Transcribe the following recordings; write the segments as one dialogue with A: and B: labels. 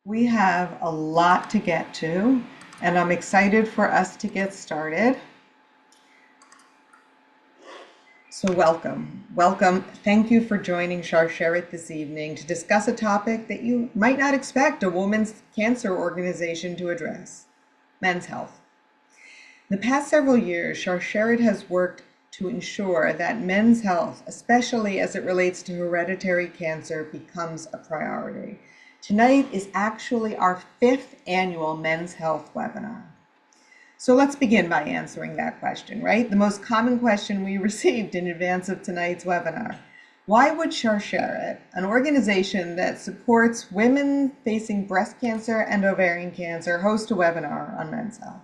A: We have a lot to get to, and I'm excited for us to get started. So welcome. Thank you for joining Sharsheret this evening to discuss a topic that you might not expect a women's cancer organization to address: men's health. In the past several years, Sharsheret has worked to ensure that men's health, especially as it relates to hereditary cancer, becomes a priority. Tonight is actually our 5th annual Men's Health webinar. So let's begin by answering that question, right? The most common question we received in advance of tonight's webinar. Why would Sharsheret, an organization that supports women facing breast cancer and ovarian cancer, host a webinar on men's health?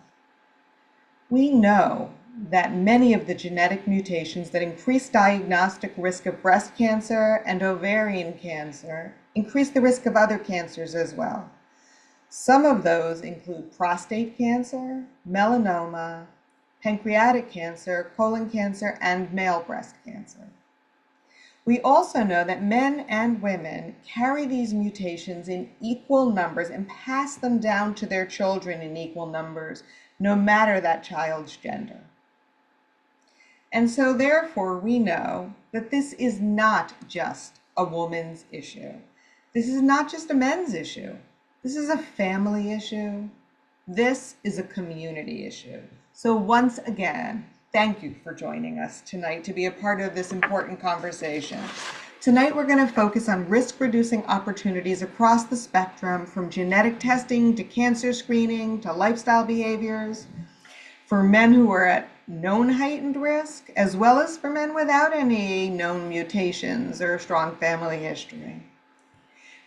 A: We know that many of the genetic mutations that increase diagnostic risk of breast cancer and ovarian cancer increase the risk of other cancers as well. Some of those include prostate cancer, melanoma, pancreatic cancer, colon cancer, and male breast cancer. We also know that men and women carry these mutations in equal numbers and pass them down to their children in equal numbers, no matter that child's gender. And so therefore, we know that this is not just a woman's issue. This is not just a men's issue. This is a family issue. This is a community issue. So once again, thank you for joining us tonight to be a part of this important conversation. Tonight, we're going to focus on risk-reducing opportunities across the spectrum, from genetic testing to cancer screening to lifestyle behaviors, for men who are at known heightened risk, as well as for men without any known mutations or strong family history.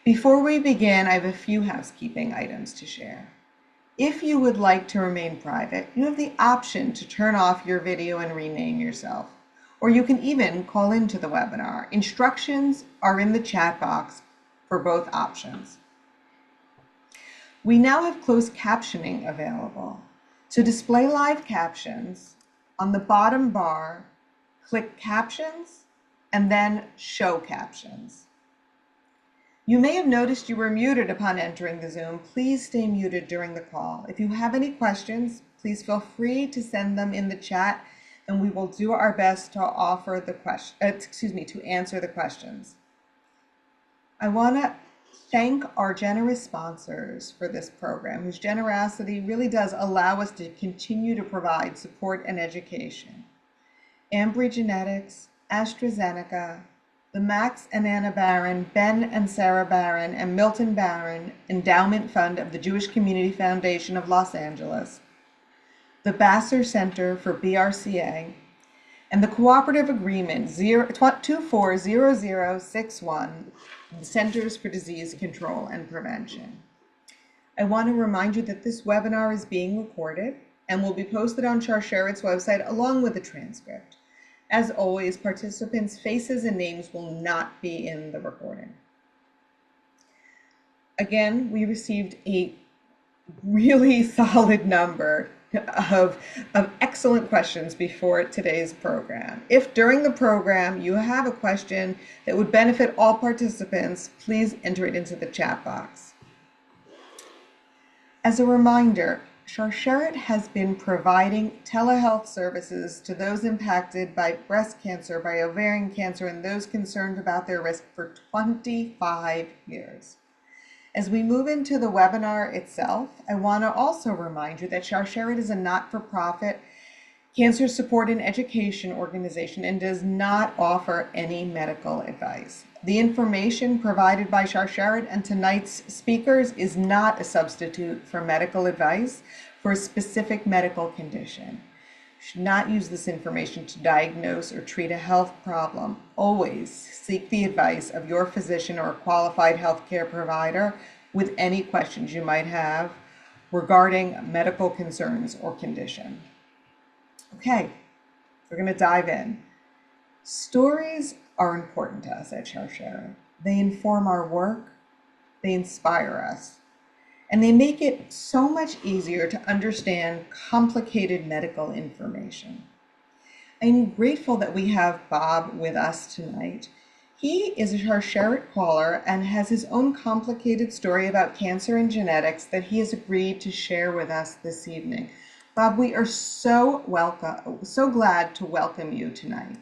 A: Before we begin, I have a few housekeeping items to share. If you would like to remain private, you have the option to turn off your video and rename yourself, or you can even call into the webinar. Instructions are in the chat box for both options. We now have closed captioning available. To display live captions, on the bottom bar, click Captions and then Show Captions. You may have noticed you were muted upon entering the Zoom. Please stay muted during the call. If you have any questions, please feel free to send them in the chat, and we will do our best to offer to answer the questions. I want to thank our generous sponsors for this program, whose generosity really does allow us to continue to provide support and education. Ambry Genetics, AstraZeneca, the Max and Anna Baran, Ben and Sarah Baran, and Milton Baran Endowment Fund of the Jewish Community Foundation of Los Angeles, the Vassar Center for BRCA, and the Cooperative Agreement 240061, the Centers for Disease Control and Prevention. I want to remind you that this webinar is being recorded and will be posted on Sharsheret's website along with the transcript. As always, participants' faces and names will not be in the recording. Again, we received a really solid number of excellent questions before today's program. If during the program you have a question that would benefit all participants, please enter it into the chat box. As a reminder, Sharsheret has been providing telehealth services to those impacted by breast cancer, by ovarian cancer, and those concerned about their risk for 25 years. As we move into the webinar itself, I want to also remind you that Sharsheret is a not-for-profit cancer support and education organization and does not offer any medical advice. The information provided by Sharsheret and tonight's speakers is not a substitute for medical advice for a specific medical condition. You should not use this information to diagnose or treat a health problem. Always seek the advice of your physician or a qualified healthcare provider with any questions you might have regarding medical concerns or condition. Okay, we're going to dive in. Stories are important to us at Sharsheret. They inform our work, they inspire us, and they make it so much easier to understand complicated medical information. I'm grateful that we have Bob with us tonight. He is a Sharsheret caller and has his own complicated story about cancer and genetics that he has agreed to share with us this evening. Bob, we are so glad to welcome you tonight.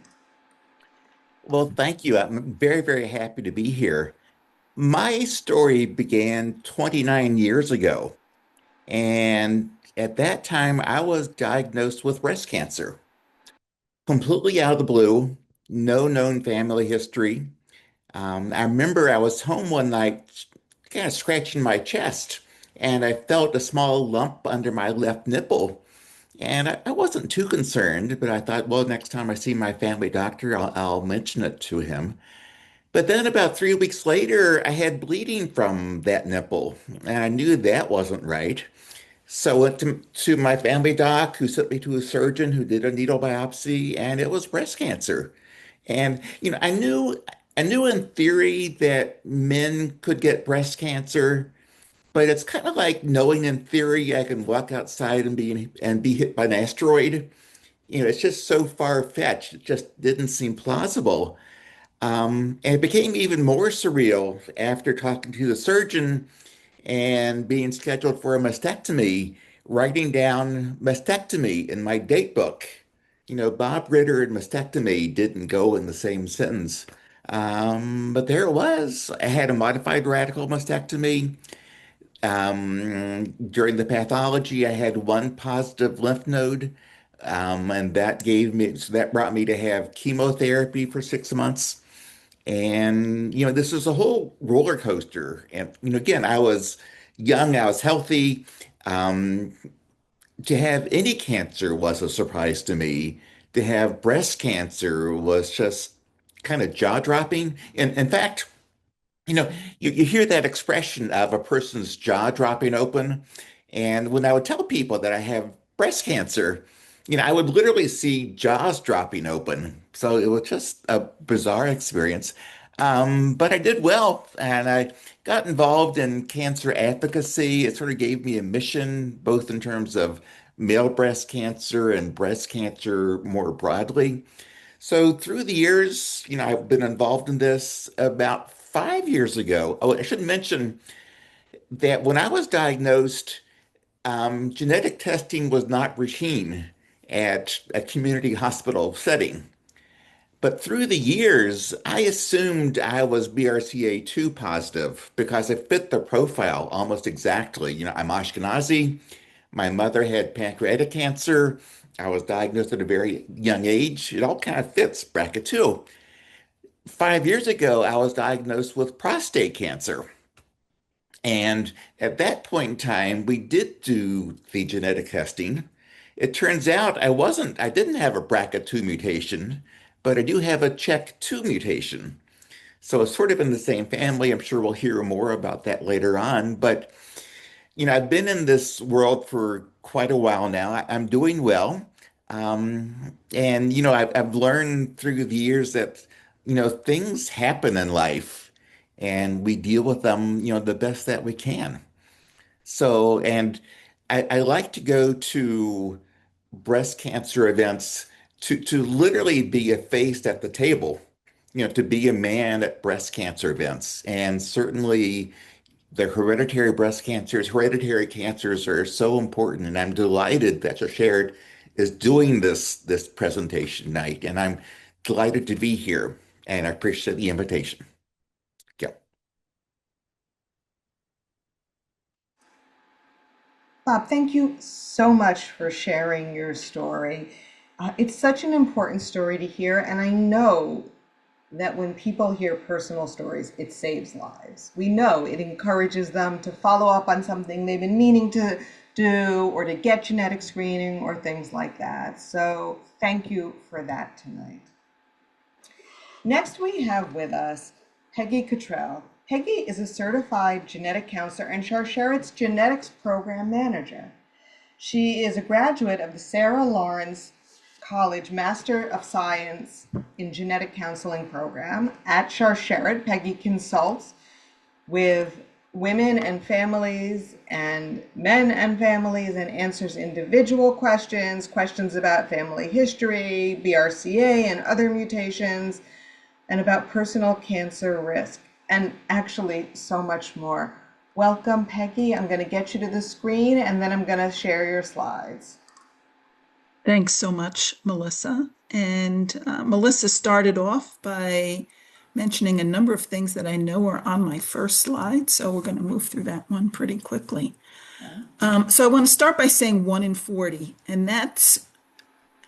B: Well, thank you. I'm very, very happy to be here. My story began 29 years ago, and at that time, I was diagnosed with breast cancer, completely out of the blue, no known family history. I remember I was home one night, kind of scratching my chest, and I felt a small lump under my left nipple. And I wasn't too concerned, but I thought, well, next time I see my family doctor, I'll mention it to him. But then about 3 weeks later, I had bleeding from that nipple, and I knew that wasn't right. So I went to my family doc, who sent me to a surgeon who did a needle biopsy, and it was breast cancer. And I knew in theory that men could get breast cancer, but it's kind of like knowing in theory I can walk outside and be hit by an asteroid. It's just so far-fetched. It just didn't seem plausible. And it became even more surreal after talking to the surgeon and being scheduled for a mastectomy, writing down mastectomy in my date book. Bob Ritter and mastectomy didn't go in the same sentence. But there it was. I had a modified radical mastectomy. During the pathology, I had one positive lymph node, and that brought me to have chemotherapy for 6 months. And, this was a whole roller coaster. And, again, I was young, I was healthy. Um, to have any cancer was a surprise to me. To have breast cancer was just kind of jaw-dropping. And in fact, you know, you hear that expression of a person's jaw dropping open. And when I would tell people that I have breast cancer, I would literally see jaws dropping open. So it was just a bizarre experience. But I did well, and I got involved in cancer advocacy. It sort of gave me a mission, both in terms of male breast cancer and breast cancer more broadly. So through the years, I've been involved in this. About 5 years ago. Oh, I should mention that when I was diagnosed, genetic testing was not routine at a community hospital setting. But through the years, I assumed I was BRCA2 positive because it fit the profile almost exactly. I'm Ashkenazi. My mother had pancreatic cancer. I was diagnosed at a very young age. It all kind of fits BRCA2. 5 years ago, I was diagnosed with prostate cancer. And at that point in time, we did do the genetic testing. It turns out I didn't have a BRCA2 mutation, but I do have a CHEK2 mutation. So it's sort of in the same family. I'm sure we'll hear more about that later on. But, I've been in this world for quite a while now. I'm doing well. And, I've learned through the years that, things happen in life and we deal with them, the best that we can. So, and I like to go to breast cancer events to literally be a face at the table, to be a man at breast cancer events. And certainly the hereditary cancers are so important. And I'm delighted that Sharsheret is doing this presentation night. And I'm delighted to be here. And I appreciate the invitation. Yeah.
A: Bob, thank you so much for sharing your story. It's such an important story to hear, and I know that when people hear personal stories, it saves lives. We know it encourages them to follow up on something they've been meaning to do or to get genetic screening or things like that. So thank you for that tonight. Next, we have with us Peggy Cottrell. Peggy is a certified genetic counselor and Sharsheret's genetics program manager. She is a graduate of the Sarah Lawrence College Master of Science in Genetic Counseling program. At Sharsheret, Peggy consults with women and families and men and families and answers individual questions about family history, BRCA and other mutations, and about personal cancer risk, and actually so much more. Welcome, Peggy. I'm going to get you to the screen and then I'm going to share your slides.
C: Thanks so much, Melissa. And Melissa started off by mentioning a number of things that I know are on my first slide, so we're going to move through that one pretty quickly. So I want to start by saying 1 in 40, and that's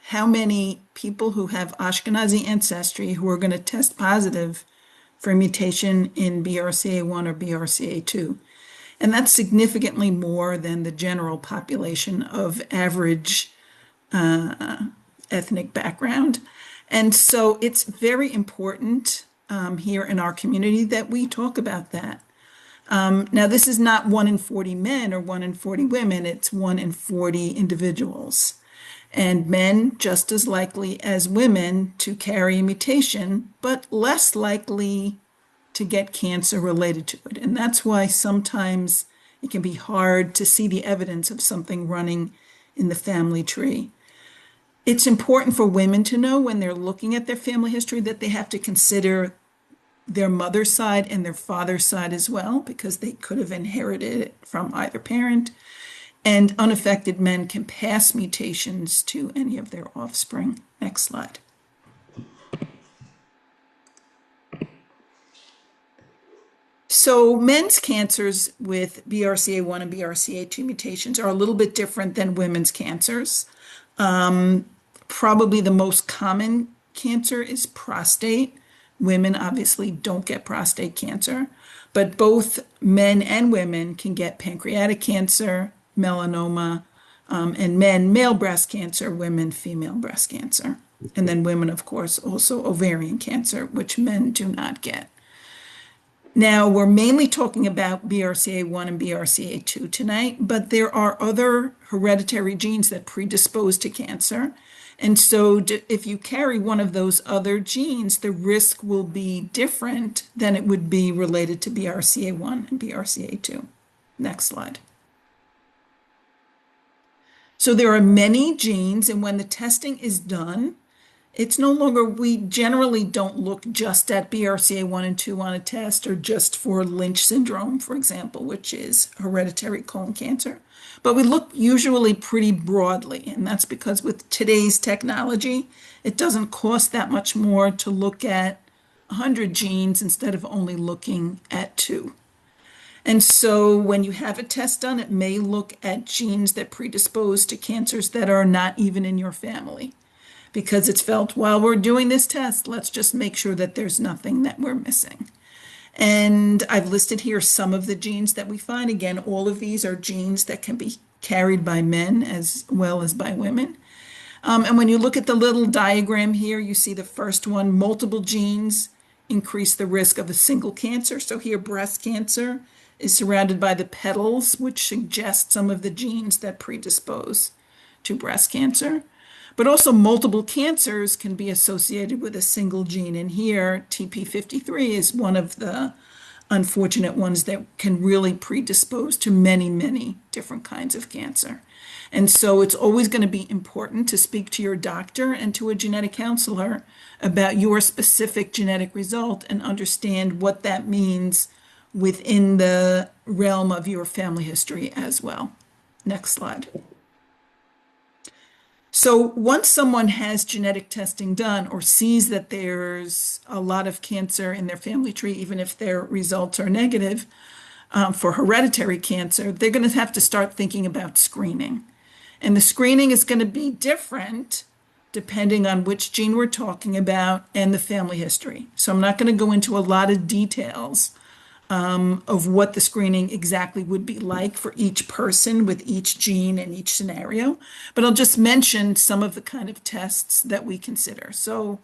C: how many people who have Ashkenazi ancestry who are going to test positive for a mutation in BRCA1 or BRCA2. And that's significantly more than the general population of average ethnic background. And so it's very important here in our community that we talk about that. Now, this is not 1 in 40 men or 1 in 40 women, it's 1 in 40 individuals. And men just as likely as women to carry a mutation, but less likely to get cancer related to it. And that's why sometimes it can be hard to see the evidence of something running in the family tree. It's important for women to know when they're looking at their family history that they have to consider their mother's side and their father's side as well, because they could have inherited it from either parent. And unaffected men can pass mutations to any of their offspring. Next slide. So men's cancers with BRCA1 and BRCA2 mutations are a little bit different than women's cancers. Probably the most common cancer is prostate. Women obviously don't get prostate cancer, but both men and women can get pancreatic cancer, melanoma, and men, male breast cancer, women, female breast cancer. And then women, of course, also ovarian cancer, which men do not get. Now, we're mainly talking about BRCA1 and BRCA2 tonight, but there are other hereditary genes that predispose to cancer. And so if you carry one of those other genes, the risk will be different than it would be related to BRCA1 and BRCA2. Next slide. So there are many genes, and when the testing is done, it's no longer, we generally don't look just at BRCA1 and 2 on a test or just for Lynch syndrome, for example, which is hereditary colon cancer. But we look usually pretty broadly, and that's because with today's technology, it doesn't cost that much more to look at 100 genes instead of only looking at 2. And so when you have a test done, it may look at genes that predispose to cancers that are not even in your family, because it's felt, while we're doing this test, let's just make sure that there's nothing that we're missing. And I've listed here some of the genes that we find. Again, all of these are genes that can be carried by men as well as by women. And when you look at the little diagram here, you see the first one, multiple genes increase the risk of a single cancer. So here, breast cancer is surrounded by the petals, which suggest some of the genes that predispose to breast cancer. But also multiple cancers can be associated with a single gene. And here, TP53 is one of the unfortunate ones that can really predispose to many, many different kinds of cancer. And so it's always going to be important to speak to your doctor and to a genetic counselor about your specific genetic result and understand what that means within the realm of your family history as well. Next slide. So once someone has genetic testing done or sees that there's a lot of cancer in their family tree, even if their results are negative for hereditary cancer, they're going to have to start thinking about screening. And the screening is going to be different depending on which gene we're talking about and the family history. So I'm not going to go into a lot of details of what the screening exactly would be like for each person with each gene and each scenario, but I'll just mention some of the kind of tests that we consider. So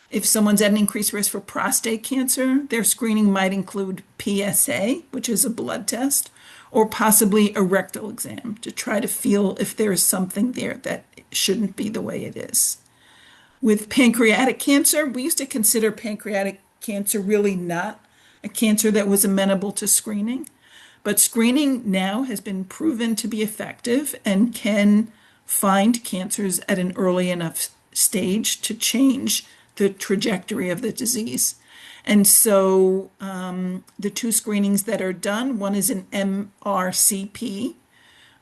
C: if someone's at an increased risk for prostate cancer, their screening might include PSA, which is a blood test, or possibly a rectal exam to try to feel if there is something there that shouldn't be the way it is. With pancreatic cancer, we used to consider pancreatic cancer really not a cancer that was amenable to screening, but screening now has been proven to be effective and can find cancers at an early enough stage to change the trajectory of the disease. And so the two screenings that are done, one is an MRCP,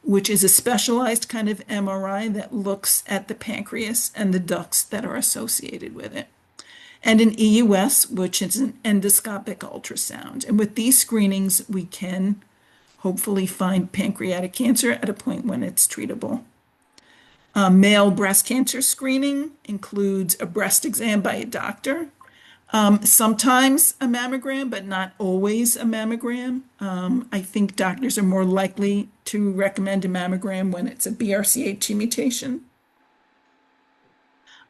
C: which is a specialized kind of MRI that looks at the pancreas and the ducts that are associated with it, and an EUS, which is an endoscopic ultrasound. And with these screenings, we can hopefully find pancreatic cancer at a point when it's treatable. Male breast cancer screening includes a breast exam by a doctor, sometimes a mammogram, but not always a mammogram. I think doctors are more likely to recommend a mammogram when it's a BRCA2 mutation.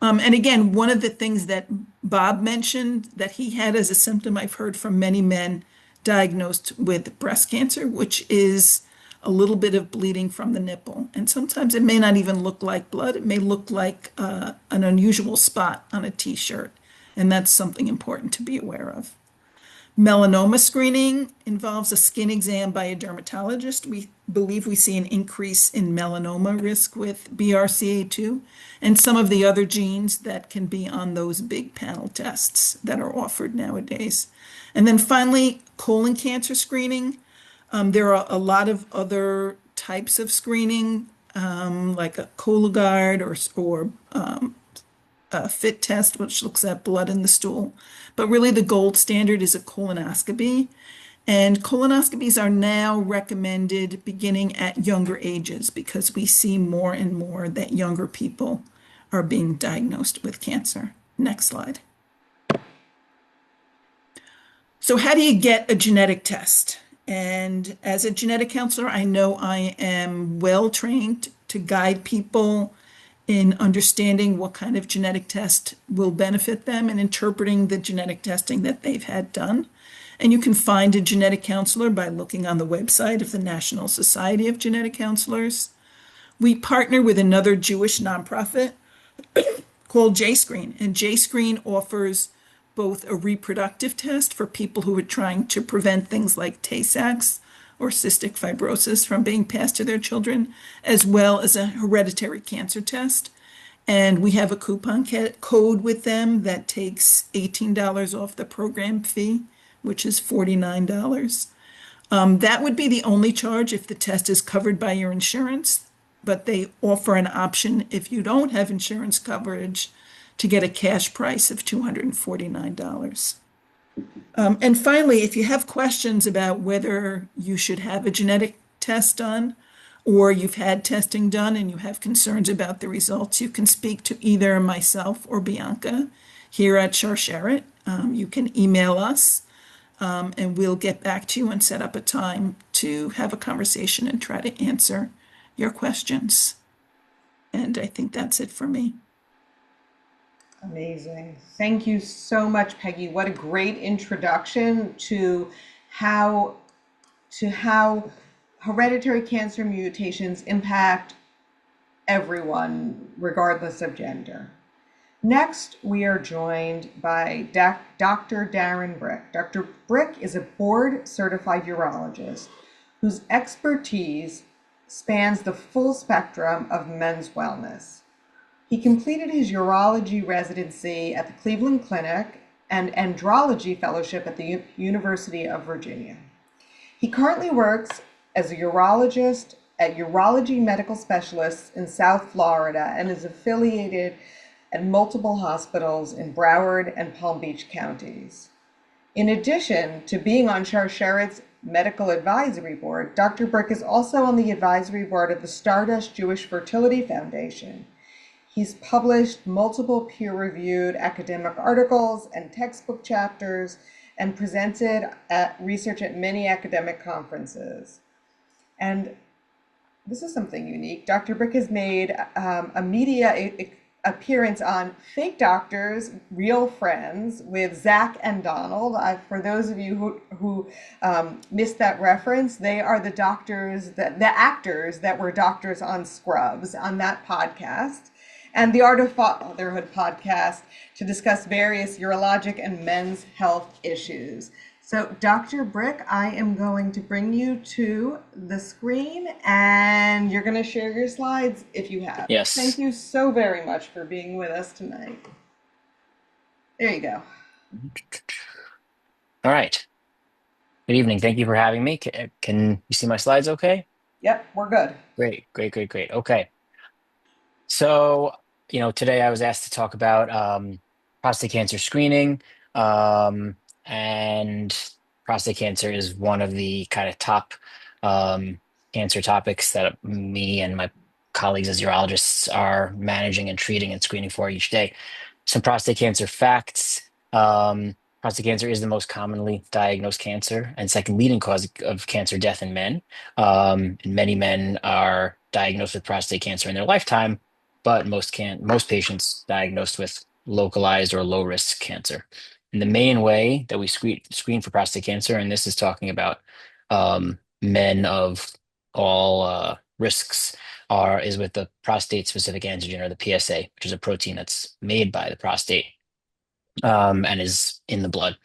C: And again, one of the things that Bob mentioned that he had as a symptom, I've heard from many men diagnosed with breast cancer, which is a little bit of bleeding from the nipple. And sometimes it may not even look like blood. It may look like an unusual spot on a t-shirt. And that's something important to be aware of. Melanoma screening involves a skin exam by a dermatologist. We believe we see an increase in melanoma risk with BRCA2 and some of the other genes that can be on those big panel tests that are offered nowadays. And then finally, colon cancer screening. There are a lot of other types of screening, like a Cologuard or a FIT test, which looks at blood in the stool. But really the gold standard is a colonoscopy. And colonoscopies are now recommended beginning at younger ages because we see more and more that younger people are being diagnosed with cancer. Next slide. So how do you get a genetic test? And as a genetic counselor, I know I am well trained to guide people in understanding what kind of genetic test will benefit them and interpreting the genetic testing that they've had done. And you can find a genetic counselor by looking on the website of the National Society of Genetic Counselors. We partner with another Jewish nonprofit called JScreen, and JScreen offers both a reproductive test for people who are trying to prevent things like Tay-Sachs or cystic fibrosis from being passed to their children, as well as a hereditary cancer test. And we have a coupon code with them that takes $18 off the program fee, which is $49. That would be the only charge if the test is covered by your insurance, but they offer an option if you don't have insurance coverage to get a cash price of $249. And finally, if you have questions about whether you should have a genetic test done or you've had testing done and you have concerns about the results, you can speak to either myself or Bianca here at Sharsheret. You can email us and we'll get back to you and set up a time to have a conversation and try to answer your questions. And I think that's it for me.
A: Amazing. Thank you so much, Peggy. What a great introduction to how hereditary cancer mutations impact everyone, regardless of gender. Next, we are joined by Dr. Darren Bryk. Dr. Bryk is a board-certified urologist whose expertise spans the full spectrum of men's wellness. He completed his urology residency at the Cleveland Clinic and andrology fellowship at the University of Virginia. He currently works as a urologist at Urology Medical Specialists in South Florida and is affiliated at multiple hospitals in Broward and Palm Beach counties. In addition to being on Sharsheret's Medical Advisory Board, Dr. Bryk is also on the advisory board of the Stardust Jewish Fertility Foundation. He's published multiple peer-reviewed academic articles and textbook chapters and presented research at many academic conferences. And this is something unique. Dr. Bryk has made a media appearance on Fake Doctors, Real Friends with Zach and Donald. For those of you who missed that reference, they are the actors that were doctors on Scrubs on that podcast. And the Art of Fatherhood podcast to discuss various urologic and men's health issues. So Dr. Bryk, I am going to bring you to the screen and you're going to share your slides if you have.
D: Yes.
A: Thank you so very much for being with us tonight. There you go.
D: All right. Good evening. Thank you for having me. Can you see my slides okay?
A: Yep, we're good.
D: Great, great, great, great. Okay. So, today I was asked to talk about prostate cancer screening. Um, and prostate cancer is one of the kind of top cancer topics that me and my colleagues as urologists are managing and treating and screening for each day. Some prostate cancer facts. Prostate cancer is the most commonly diagnosed cancer and second leading cause of cancer death in men. And many men are diagnosed with prostate cancer in their lifetime, but most patients diagnosed with localized or low risk cancer. And the main way that we screen for prostate cancer, and this is talking about men of all risks, is with the prostate specific antigen, or the PSA, which is a protein that's made by the prostate and is in the blood.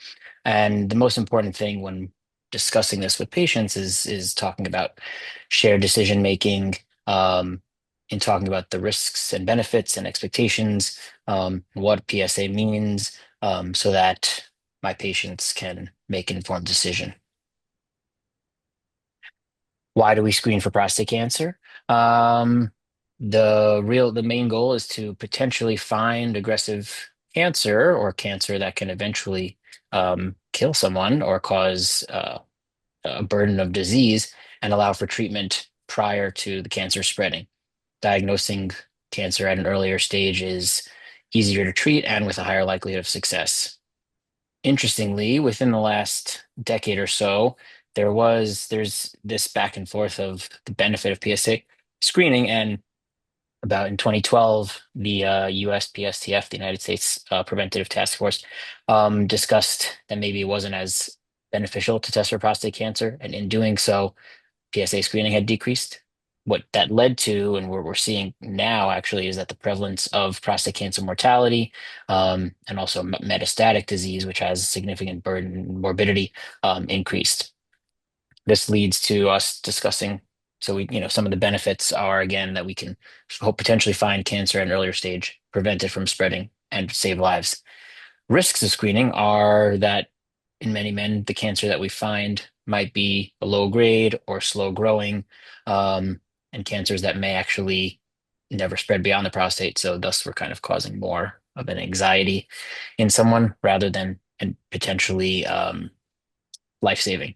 D: And the most important thing when discussing this with patients is talking about shared decision making, in talking about the risks and benefits and expectations, what PSA means, so that my patients can make an informed decision. Why do we screen for prostate cancer? Um, the main goal is to potentially find aggressive cancer, or cancer that can eventually kill someone or cause a burden of disease, and allow for treatment prior to the cancer spreading. Diagnosing cancer at an earlier stage is easier to treat and with a higher likelihood of success. Interestingly, within the last decade or so, there's this back and forth of the benefit of PSA screening, and about in 2012, the USPSTF, the United States Preventative Task Force, discussed that maybe it wasn't as beneficial to test for prostate cancer, and in doing so, PSA screening had decreased. What that led to, and what we're seeing now actually, is that the prevalence of prostate cancer mortality, and also metastatic disease, which has significant burden and morbidity, increased. This leads to us discussing. So some of the benefits are, again, that we can hope potentially find cancer at an earlier stage, prevent it from spreading, and save lives. Risks of screening are that in many men, the cancer that we find might be a low grade or slow growing, and cancers that may actually never spread beyond the prostate. So thus we're kind of causing more of an anxiety in someone rather than and potentially life-saving.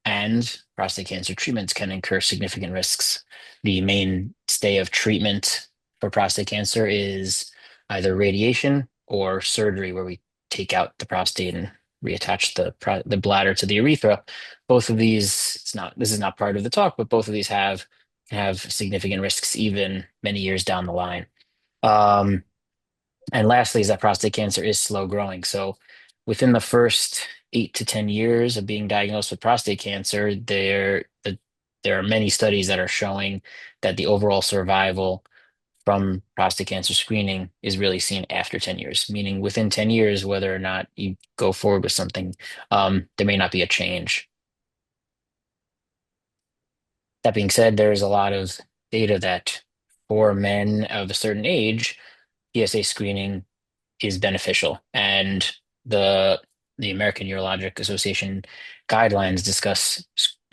D: And prostate cancer treatments can incur significant risks. The mainstay of treatment for prostate cancer is either radiation or surgery, where we take out the prostate and reattach the bladder to the urethra. Both of these, this is not part of the talk, but both of these have significant risks even many years down the line. And lastly, is that prostate cancer is slow growing. So within the first 8 to 10 years of being diagnosed with prostate cancer, there are many studies that are showing that the overall survival from prostate cancer screening is really seen after 10 years, meaning within 10 years, whether or not you go forward with something, there may not be a change. That being said, there's a lot of data that for men of a certain age, PSA screening is beneficial. And the the American Urologic Association guidelines discuss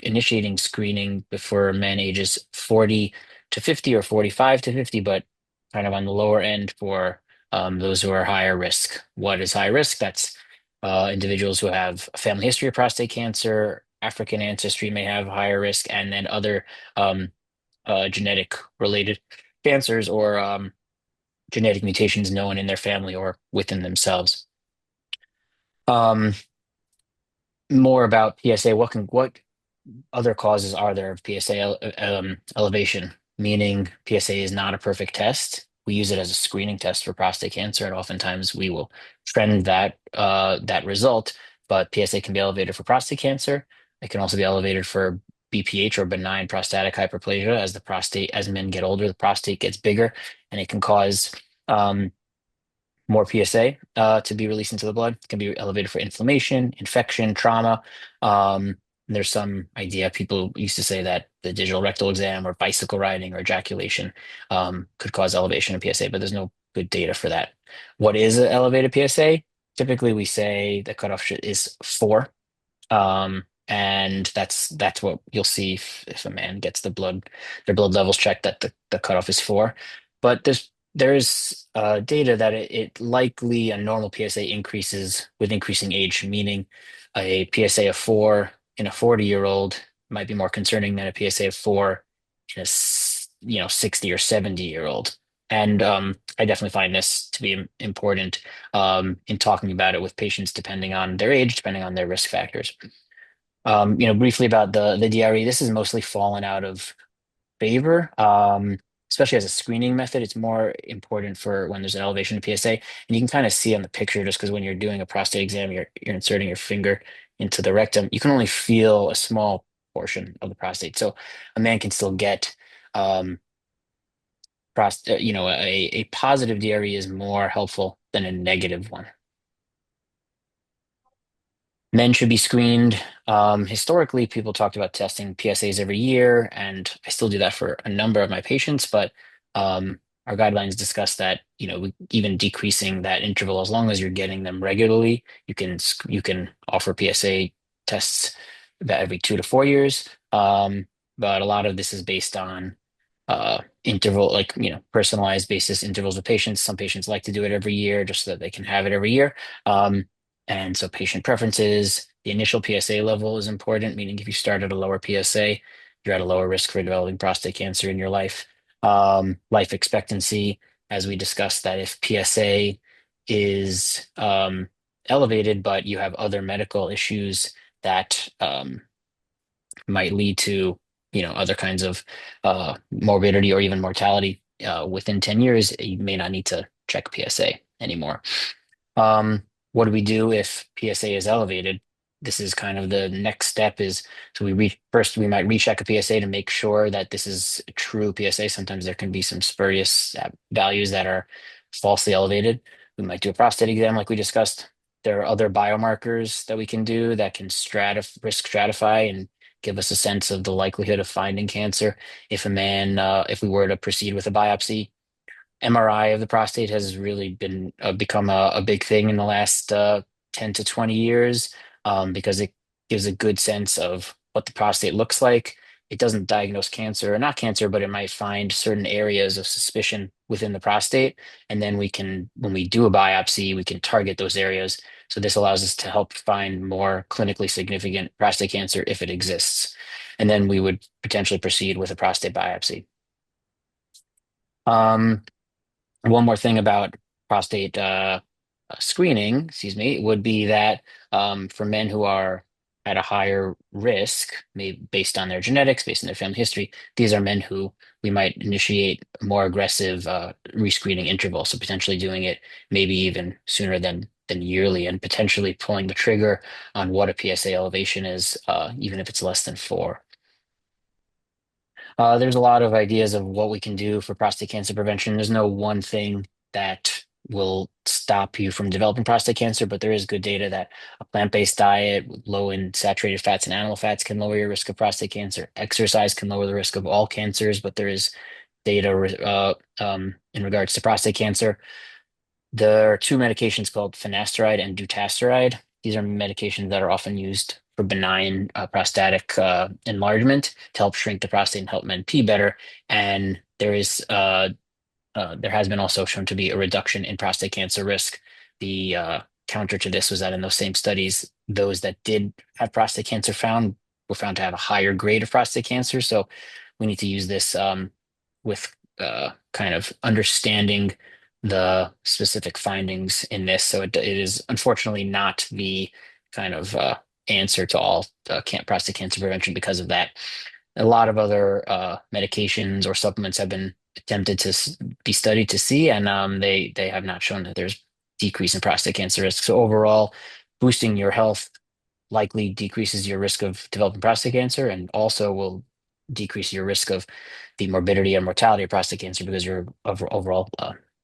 D: initiating screening before men ages 40 to 50 or 45 to 50, but kind of on the lower end for those who are higher risk. What is high risk? That's individuals who have a family history of prostate cancer, African ancestry may have higher risk, and then other um, genetic related cancers, or genetic mutations known in their family or within themselves. Um, More about PSA. What other causes are there of PSA elevation? Meaning PSA is not a perfect test. We use it as a screening test for prostate cancer, and oftentimes we will trend that result. But PSA can be elevated for prostate cancer. It can also be elevated for BPH, or benign prostatic hyperplasia. As men get older, the prostate gets bigger, and it can cause um, more PSA to be released into the blood. It can be elevated for inflammation, infection, trauma. There's some idea, people used to say that the digital rectal exam or bicycle riding or ejaculation could cause elevation of PSA, but there's no good data for that. What is an elevated PSA? Typically, we say the cutoff is 4. And that's what you'll see if a man gets their blood levels checked, that the cutoff is 4. But there's data that it likely a normal PSA increases with increasing age, meaning a PSA of 4 in a 40-year-old might be more concerning than a PSA of 4 in a 60 or 70-year-old. And I definitely find this to be important in talking about it with patients, depending on their age, depending on their risk factors. Briefly about the DRE, this has mostly fallen out of favor, especially as a screening method. It's more important for when there's an elevation of PSA, and you can kind of see on the picture, just because when you're doing a prostate exam, you're inserting your finger into the rectum, you can only feel a small portion of the prostate. So a man can still get a positive DRE is more helpful than a negative one. Men should be screened. Historically, people talked about testing PSAs every year, and I still do that for a number of my patients, but our guidelines discuss that, even decreasing that interval, as long as you're getting them regularly, you can offer PSA tests about every 2 to 4 years. But a lot of this is based on interval, like, personalized basis intervals with patients. Some patients like to do it every year just so that they can have it every year. And so patient preferences, the initial PSA level is important, meaning if you start at a lower PSA, you're at a lower risk for developing prostate cancer in your life. Life expectancy, as we discussed, that if PSA is elevated, but you have other medical issues that might lead to, other kinds of morbidity or even mortality within 10 years, you may not need to check PSA anymore. What do we do if PSA is elevated? This is kind of the next step so first we might recheck a PSA to make sure that this is a true PSA. Sometimes there can be some spurious values that are falsely elevated. We might do a prostate exam like we discussed. There are other biomarkers that we can do that can risk stratify and give us a sense of the likelihood of finding cancer. If we were to proceed with a biopsy, MRI of the prostate has really become a big thing in the last 10 to 20 years, because it gives a good sense of what the prostate looks like. It doesn't diagnose cancer, or not cancer, but it might find certain areas of suspicion within the prostate. And then when we do a biopsy, we can target those areas. So this allows us to help find more clinically significant prostate cancer if it exists. And then we would potentially proceed with a prostate biopsy. One more thing about prostate screening, would be that for men who are at a higher risk, maybe based on their genetics, based on their family history, these are men who we might initiate more aggressive rescreening intervals. So potentially doing it maybe even sooner than yearly, and potentially pulling the trigger on what a PSA elevation is, even if it's less than 4. There's a lot of ideas of what we can do for prostate cancer prevention. There's no one thing that will stop you from developing prostate cancer, but there is good data that a plant-based diet low in saturated fats and animal fats can lower your risk of prostate cancer. Exercise can lower the risk of all cancers, but there is data in regards to prostate cancer. There are 2 medications called finasteride and dutasteride. These are medications that are often used for benign prostatic enlargement to help shrink the prostate and help men pee better. And there has been also shown to be a reduction in prostate cancer risk. The counter to this was that in those same studies, those that did have prostate cancer were found to have a higher grade of prostate cancer. So we need to use this with kind of understanding the specific findings in this. So it is unfortunately not the kind of answer to all prostate cancer prevention because of that. A lot of other medications or supplements have been attempted to be studied to see, and they have not shown that there's decrease in prostate cancer risk. So overall, boosting your health likely decreases your risk of developing prostate cancer, and also will decrease your risk of the morbidity and mortality of prostate cancer because you're overall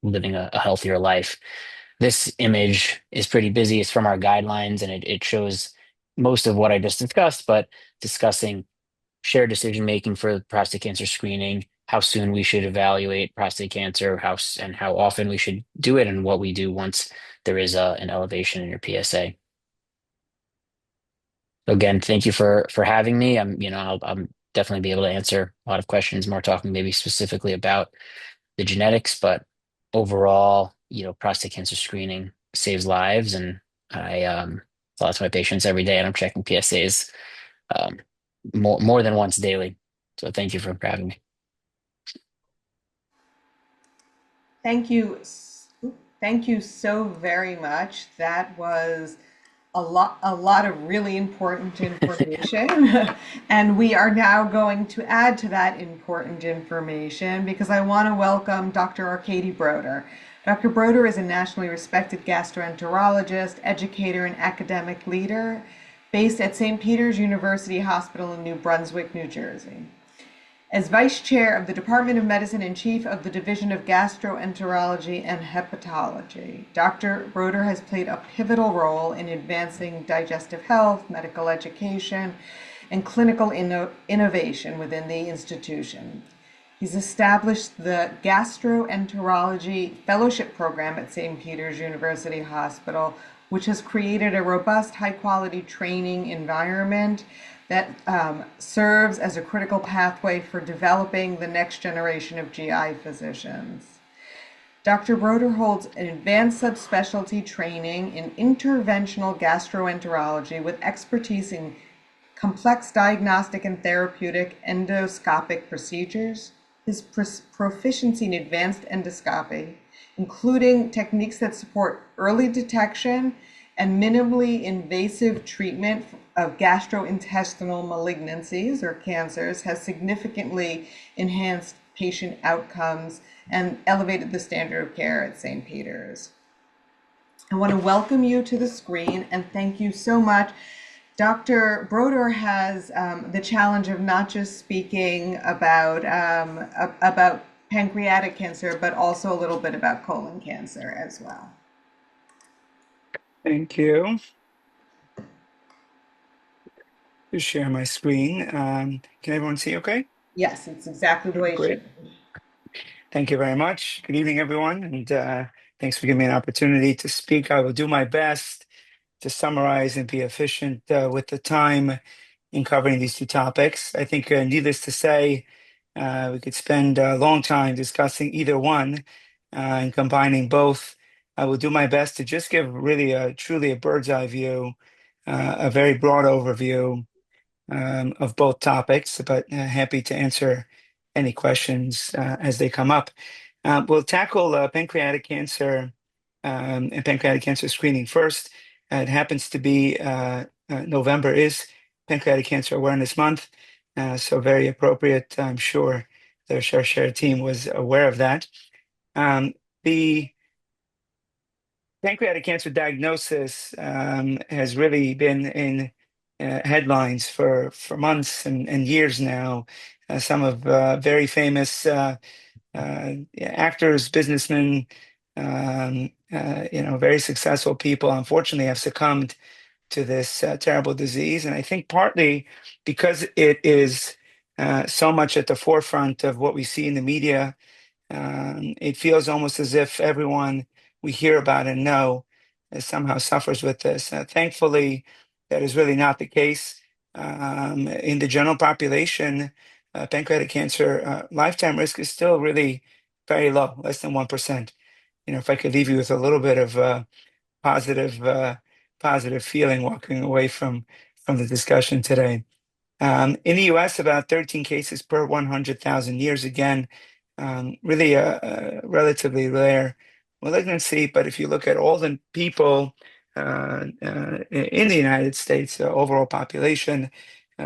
D: living a healthier life. This image is pretty busy. It's from our guidelines, and it shows most of what I just discussed, but discussing shared decision making for prostate cancer screening, how soon we should evaluate prostate cancer, and how often we should do it, and what we do once there is an elevation in your PSA. So again, thank you for having me. I'm definitely be able to answer a lot of questions, more talking maybe specifically about the genetics, but overall, prostate cancer screening saves lives, and I tell that to my patients every day, and I'm checking PSAs um, more than once daily. So thank you for having me.
A: Thank you. Thank you so very much. That was a lot of really important information. And we are now going to add to that important information because I want to welcome Dr. Arkady Broder. Dr. Broder is a nationally respected gastroenterologist, educator, and academic leader based at St. Peter's University Hospital in New Brunswick, New Jersey. As Vice Chair of the Department of Medicine and Chief of the Division of Gastroenterology and Hepatology, Dr. Broder has played a pivotal role in advancing digestive health, medical education, and clinical innovation within the institution. He's established the Gastroenterology Fellowship Program at St. Peter's University Hospital, which has created a robust, high-quality training environment that serves as a critical pathway for developing the next generation of GI physicians. Dr. Broder holds an advanced subspecialty training in interventional gastroenterology with expertise in complex diagnostic and therapeutic endoscopic procedures. His proficiency in advanced endoscopy, including techniques that support early detection and minimally invasive treatment of gastrointestinal malignancies or cancers, has significantly enhanced patient outcomes and elevated the standard of care at St. Peter's. I want to welcome you to the screen and thank you so much. Dr. Broder has the challenge of not just speaking about pancreatic cancer, but also a little bit about colon cancer as well.
E: Thank you. To share my screen. Can everyone see okay?
A: Yes, it's exactly the way it
E: Great.
A: should be.
E: Thank you very much. Good evening, everyone. And thanks for giving me an opportunity to speak. I will do my best to summarize and be efficient with the time in covering these two topics. I think needless to say, we could spend a long time discussing either one and combining both. I will do my best to just give really truly a bird's eye view, a very broad overview of both topics, but happy to answer any questions as they come up. We'll tackle pancreatic cancer and pancreatic cancer screening first. It happens to be November is Pancreatic Cancer Awareness Month, so very appropriate. I'm sure the Sharsheret team was aware of that. The pancreatic cancer diagnosis has really been in headlines for months and years now. Some of very famous actors, businessmen, very successful people, unfortunately, have succumbed to this terrible disease. And I think partly because it is so much at the forefront of what we see in the media, it feels almost as if everyone we hear about and know somehow suffers with this. Thankfully, that is really not the case. In the general population, pancreatic cancer lifetime risk is still really very low, less than 1%. If I could leave you with a little bit of positive feeling walking away from the discussion today. In the US, about 13 cases per 100,000 years. Again, really a relatively rare malignancy. But if you look at all the people in the United States, overall population,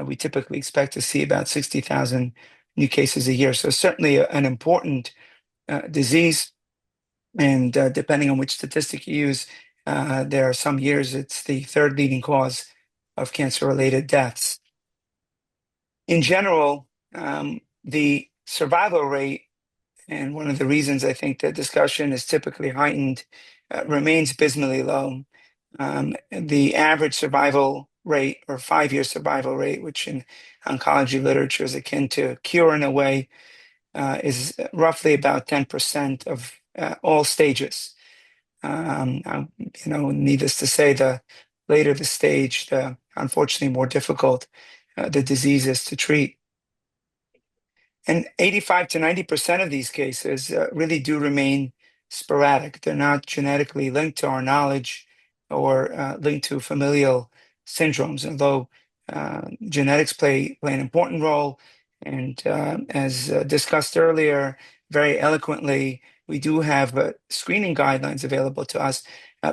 E: we typically expect to see about 60,000 new cases a year. So certainly an important disease. And depending on which statistic you use, there are some years it's the third leading cause of cancer-related deaths. In general, the survival rate, and one of the reasons I think the discussion is typically heightened, remains abysmally low. The average survival rate, or 5-year survival rate, which in oncology literature is akin to cure in a way, is roughly about 10% of all stages. Needless to say, the later the stage, the unfortunately more difficult the disease is to treat. And 85 to 90% of these cases really do remain sporadic. They're not genetically linked to our knowledge or linked to familial syndromes, although genetics play an important role. And as discussed earlier, very eloquently, we do have screening guidelines available to us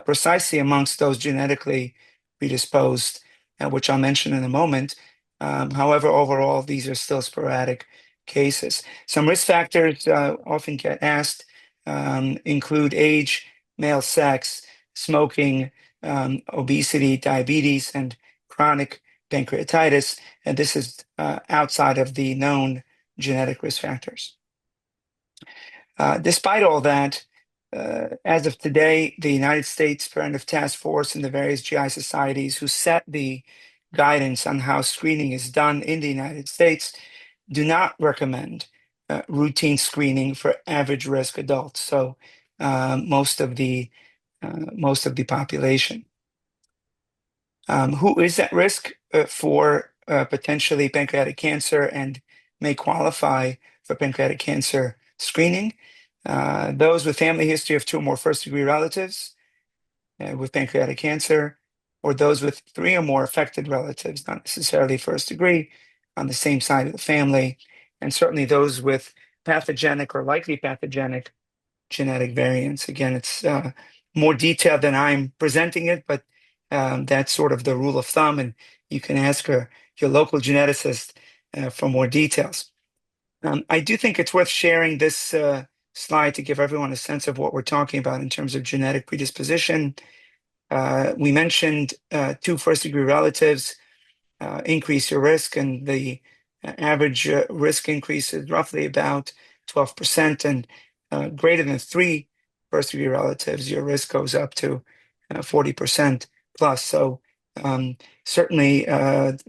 E: precisely amongst those genetically predisposed, which I'll mention in a moment. However, overall, these are still sporadic cases. Some risk factors often get asked include age, male sex, smoking, obesity, diabetes, and chronic pancreatitis. And this is outside of the known genetic risk factors. Despite all that, as of today, the United States Preventive Task Force and the various GI societies who set the guidance on how screening is done in the United States do not recommend routine screening for average risk adults. So most of the population. Who is at risk for potentially pancreatic cancer and may qualify for pancreatic cancer screening? Those with family history of 2 or more first-degree relatives with pancreatic cancer, or those with 3 or more affected relatives, not necessarily first degree, on the same side of the family, and certainly those with pathogenic or likely pathogenic genetic variants. Again, it's more detailed than I'm presenting it, but that's sort of the rule of thumb, and you can ask your local geneticist for more details. I do think it's worth sharing this slide to give everyone a sense of what we're talking about in terms of genetic predisposition. We mentioned 2 first-degree relatives increase your risk, and the average risk increase is roughly about 12%, and greater than 3 first-degree relatives, your risk goes up to 40% plus. So certainly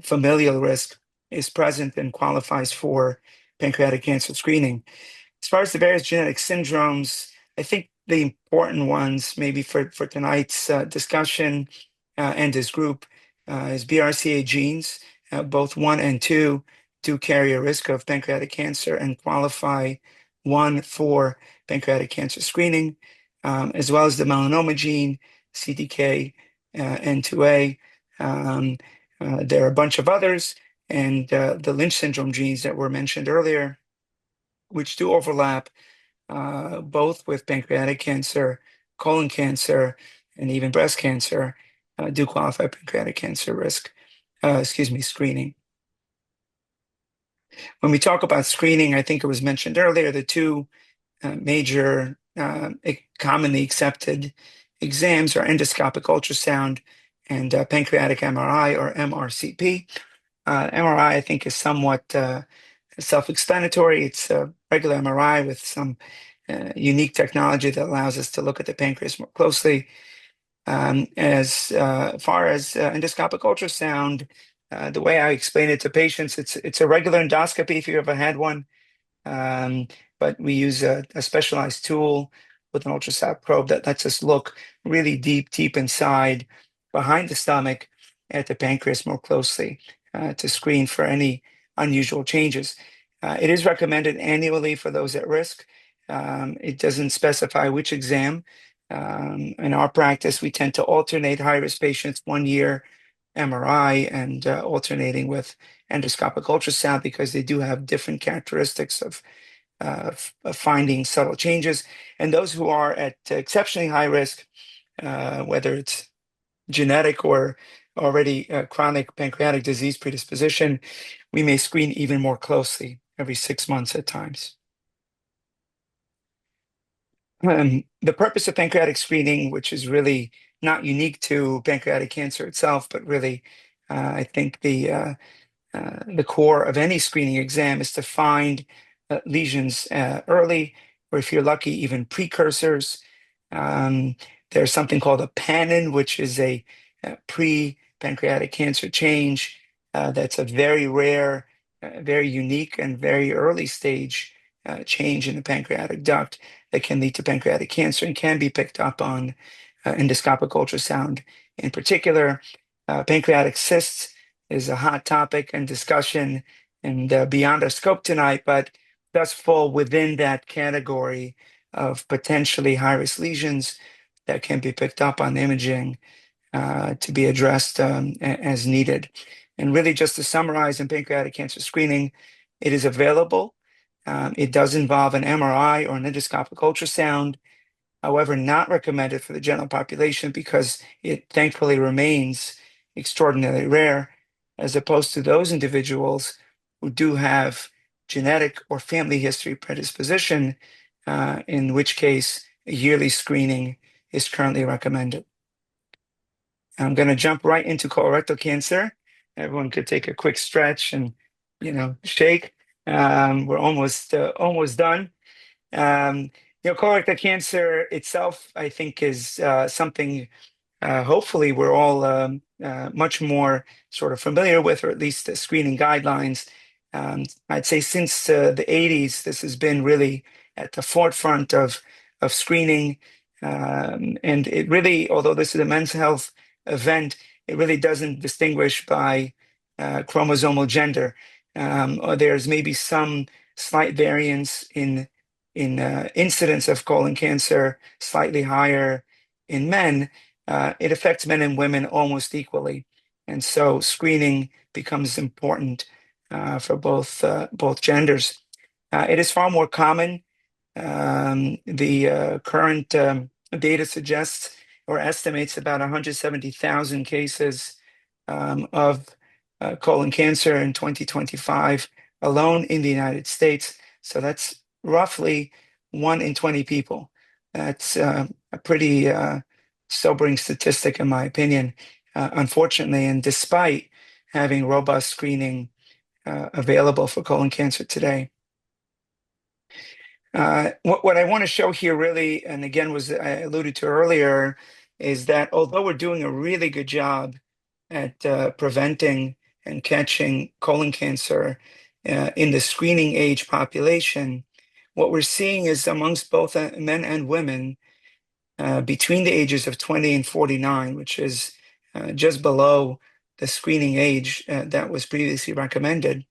E: familial risk is present and qualifies for pancreatic cancer screening. As far as the various genetic syndromes, I think the important ones maybe for tonight's discussion and this group is BRCA genes. Both 1 and 2 do carry a risk of pancreatic cancer and qualify 1 for pancreatic cancer screening, as well as the melanoma gene, CDK N2A. There are a bunch of others, and the Lynch syndrome genes that were mentioned earlier, which do overlap both with pancreatic cancer, colon cancer, and even breast cancer, do qualify pancreatic cancer risk, screening. When we talk about screening, I think it was mentioned earlier, the 2 major commonly accepted exams are endoscopic ultrasound and pancreatic MRI, or MRCP. MRI, I think, is somewhat self-explanatory. It's a regular MRI with some unique technology that allows us to look at the pancreas more closely. As far as endoscopic ultrasound, the way I explain it to patients, it's a regular endoscopy if you ever had one, but we use a specialized tool with an ultrasound probe that lets us look really deep inside behind the stomach at the pancreas more closely to screen for any unusual changes. It is recommended annually for those at risk. It doesn't specify which exam. In our practice, we tend to alternate high-risk patients 1 year MRI and alternating with endoscopic ultrasound because they do have different characteristics of finding subtle changes. And those who are at exceptionally high risk, whether it's genetic or already chronic pancreatic disease predisposition, we may screen even more closely every 6 months at times. The purpose of pancreatic screening, which is really not unique to pancreatic cancer itself, but really, I think the core of any screening exam is to find lesions early, or if you're lucky, even precursors. There's something called a pannin, which is a pre-pancreatic cancer change that's a very rare, very unique, and very early stage change in the pancreatic duct that can lead to pancreatic cancer and can be picked up on endoscopic ultrasound. In particular, pancreatic cysts is a hot topic and discussion and beyond our scope tonight, but does fall within that category of potentially high-risk lesions that can be picked up on imaging to be addressed as needed. And really, just to summarize, in pancreatic cancer screening, it is available. It does involve an MRI or an endoscopic ultrasound, however, not recommended for the general population because it thankfully remains extraordinarily rare, as opposed to those individuals who do have genetic or family history predisposition, in which case a yearly screening is currently recommended. I'm going to jump right into colorectal cancer. Everyone could take a quick stretch and, shake. We're almost done. Colorectal cancer itself, I think, is something hopefully we're all much more sort of familiar with, or at least the screening guidelines. I'd say since the 80s, this has been really at the forefront of screening. And it really, although this is a men's health event, it really doesn't distinguish by chromosomal gender. Or there's maybe some slight variance in incidence of colon cancer, slightly higher in men. It affects men and women almost equally, and so screening becomes important for both genders. It is far more common. The current data suggests or estimates about 170,000 cases of colon cancer in 2025 alone in the United States. So that's roughly 1 in 20 people. That's a pretty sobering statistic, in my opinion, unfortunately. And despite having robust screening available for colon cancer today. What I want to show here really, and again, I alluded to earlier, is that although we're doing a really good job at preventing and catching colon cancer in the screening age population, what we're seeing is amongst both men and women between the ages of 20 and 49, which is just below the screening age that was previously recommended,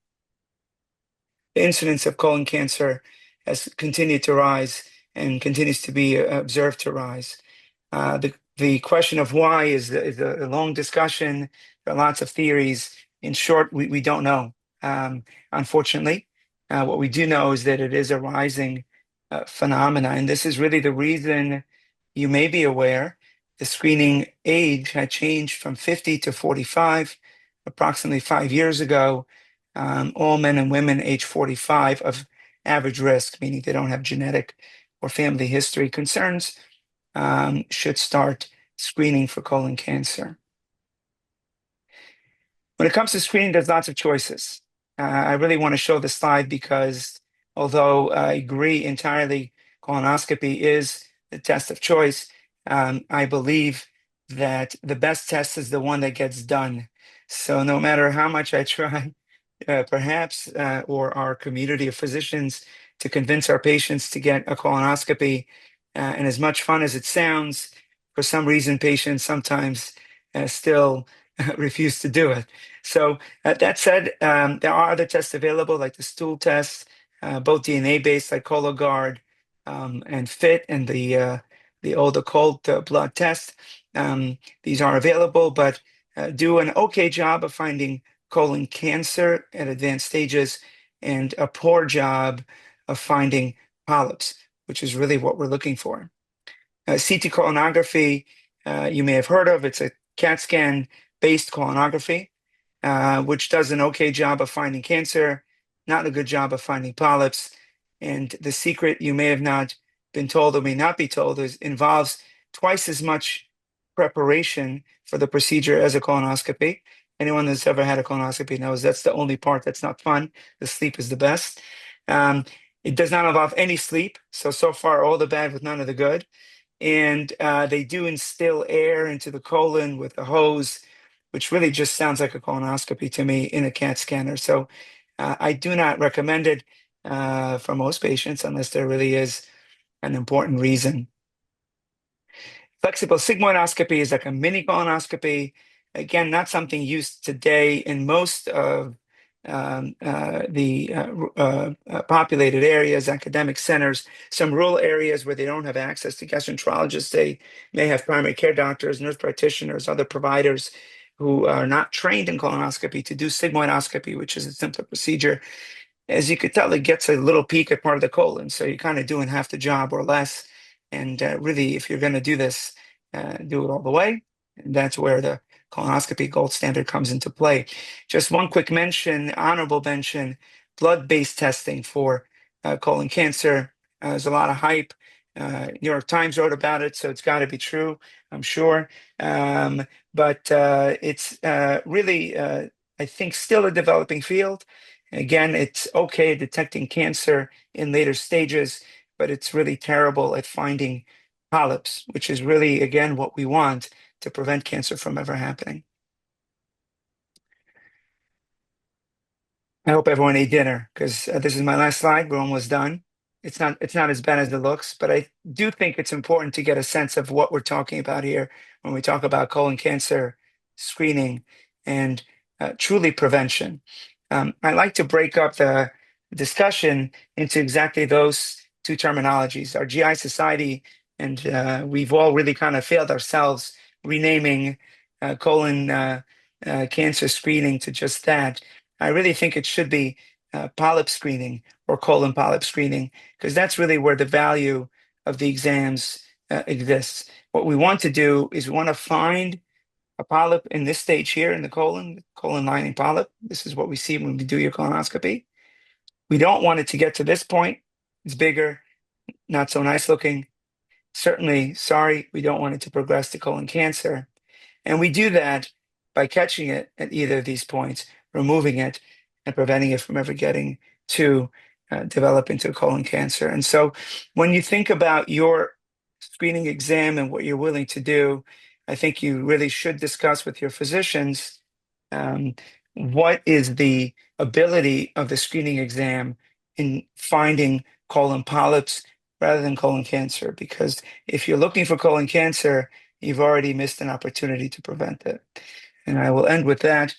E: the incidence of colon cancer has continued to rise and continues to be observed to rise. The question of why is a long discussion. There are lots of theories. In short, we don't know. Unfortunately, what we do know is that it is a rising phenomena, and this is really the reason you may be aware the screening age had changed from 50 to 45 approximately 5 years ago. All men and women age 45 of average risk, meaning they don't have genetic or family history concerns, should start screening for colon cancer. When it comes to screening, there's lots of choices. I really want to show this slide because although I agree entirely colonoscopy is the test of choice, I believe that the best test is the one that gets done. So no matter how much I try, perhaps, or our community of physicians to convince our patients to get a colonoscopy, and as much fun as it sounds, for some reason, patients sometimes still refuse to do it. So that said, there are other tests available, like the stool tests, both DNA-based, like Cologuard and FIT, and the older cold blood test. These are available, but do an okay job of finding colon cancer at advanced stages and a poor job of finding polyps, which is really what we're looking for. CT colonography, you may have heard of. It's a CAT scan-based colonography, which does an okay job of finding cancer, not a good job of finding polyps. And the secret you may have not been told or may not be told involves twice as much preparation for the procedure as a colonoscopy. Anyone that's ever had a colonoscopy knows that's the only part that's not fun. The sleep is the best. It does not involve any sleep. So far, all the bad with none of the good. And they do instill air into the colon with a hose, which really just sounds like a colonoscopy to me in a CAT scanner. So I do not recommend it. for most patients, unless there really is an important reason. Flexible sigmoidoscopy is like a mini colonoscopy. Again, not something used today in most of the populated areas, academic centers. Some rural areas where they don't have access to gastroenterologists, they may have primary care doctors, nurse practitioners, other providers who are not trained in colonoscopy to do sigmoidoscopy, which is a simpler procedure. As you could tell, it gets a little peek at part of the colon. So you're kind of doing half the job or less. And really, if you're going to do this, do it all the way. And that's where the colonoscopy gold standard comes into play. Just one quick mention, honorable mention, blood-based testing for colon cancer. There's a lot of hype. New York Times wrote about it, so it's got to be true, I'm sure. But it's really, I think, still a developing field. Again, it's okay detecting cancer in later stages, but it's really terrible at finding polyps, which is really, again, what we want to prevent cancer from ever happening. I hope everyone ate dinner because this is my last slide. We're almost done. It's not as bad as it looks, but I do think it's important to get a sense of what we're talking about here when we talk about colon cancer screening and truly prevention. I like to break up the discussion into exactly those two terminologies. Our GI Society, and we've all really kind of failed ourselves renaming colon cancer screening to just that. I really think it should be polyp screening or colon polyp screening, because that's really where the value of the exams exists. What we want to do is we want to find a polyp in this stage here in the colon lining polyp. This is what we see when we do your colonoscopy. We don't want it to get to this point. It's bigger, not so nice looking. Certainly, sorry, we don't want it to progress to colon cancer. And we do that by catching it at either of these points, removing it, and preventing it from ever getting to develop into colon cancer. And so when you think about your screening exam and what you're willing to do, I think you really should discuss with your physicians what is the ability of the screening exam in finding colon polyps rather than colon cancer. Because if you're looking for colon cancer, you've already missed an opportunity to prevent it. And I will end with that.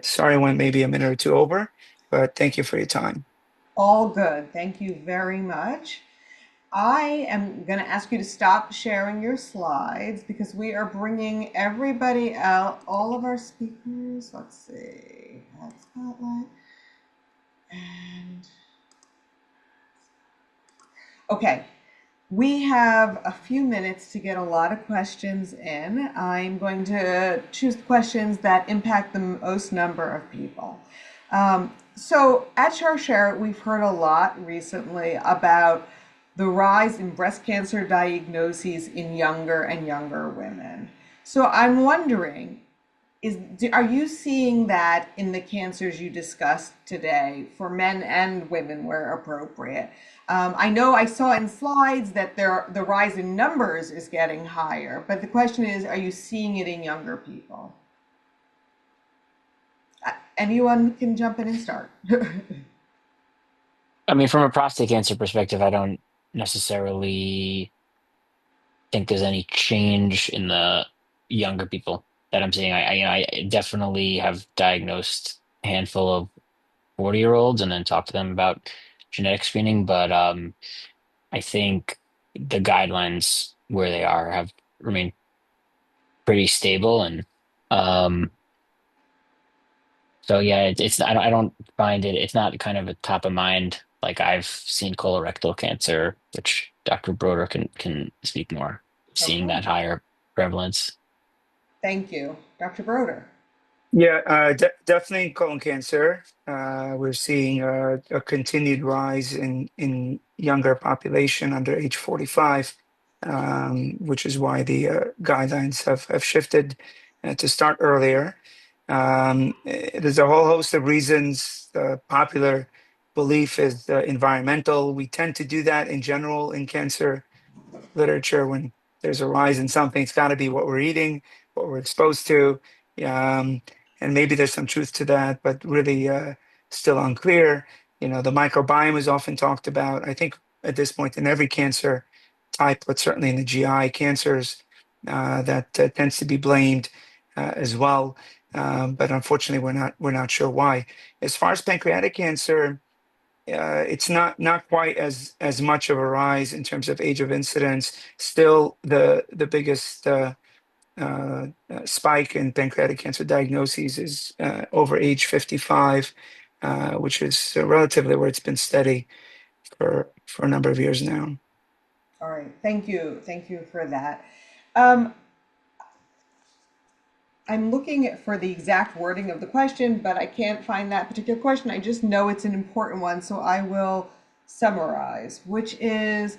E: Sorry I went maybe a minute or two over, but thank you for your time.
A: All good. Thank you very much. I am going to ask you to stop sharing your slides because we are bringing everybody out, all of our speakers. Let's see, add spotlight. And okay, we have a few minutes to get a lot of questions in. I'm going to choose questions that impact the most number of people. So at Sharsheret, we've heard a lot recently about the rise in breast cancer diagnoses in younger and younger women. So I'm wondering, are you seeing that in the cancers you discussed today for men and women where appropriate? I know I saw in slides that the rise in numbers is getting higher, but the question is, are you seeing it in younger people? Anyone can jump in and start.
D: I mean, from a prostate cancer perspective, I don't necessarily think there's any change in the younger people that I'm seeing. I definitely have diagnosed a handful of 40-year-olds and then talked to them about genetic screening, but I think the guidelines where they are have remained pretty stable, and um, so yeah, I don't find it. It's not kind of a top of mind. Like I've seen colorectal cancer, which Dr. Broder can speak more, seeing
A: Okay,
D: that higher prevalence.
A: thank you. Dr. Broder.
E: Yeah, definitely colon cancer. We're seeing a continued rise in younger population under age 45, which is why the guidelines have shifted to start earlier. There's a whole host of reasons. Popular belief is environmental. We tend to do that in general in cancer literature. When there's a rise in something, it's got to be what we're eating, what we're exposed to. Um, and maybe there's some truth to that, but really still unclear. The microbiome is often talked about, I think at this point in every cancer type, but certainly in the GI cancers, that tends to be blamed as well. But unfortunately, we're not sure why. As far as pancreatic cancer, it's not quite as much of a rise in terms of age of incidence. Still, the biggest spike in pancreatic cancer diagnoses is over age 55, which is relatively where it's been steady for a number of years now.
A: All right, thank you. Thank you for that. Um, I'm looking for the exact wording of the question, but I can't find that particular question. I just know it's an important one, so I will summarize, which is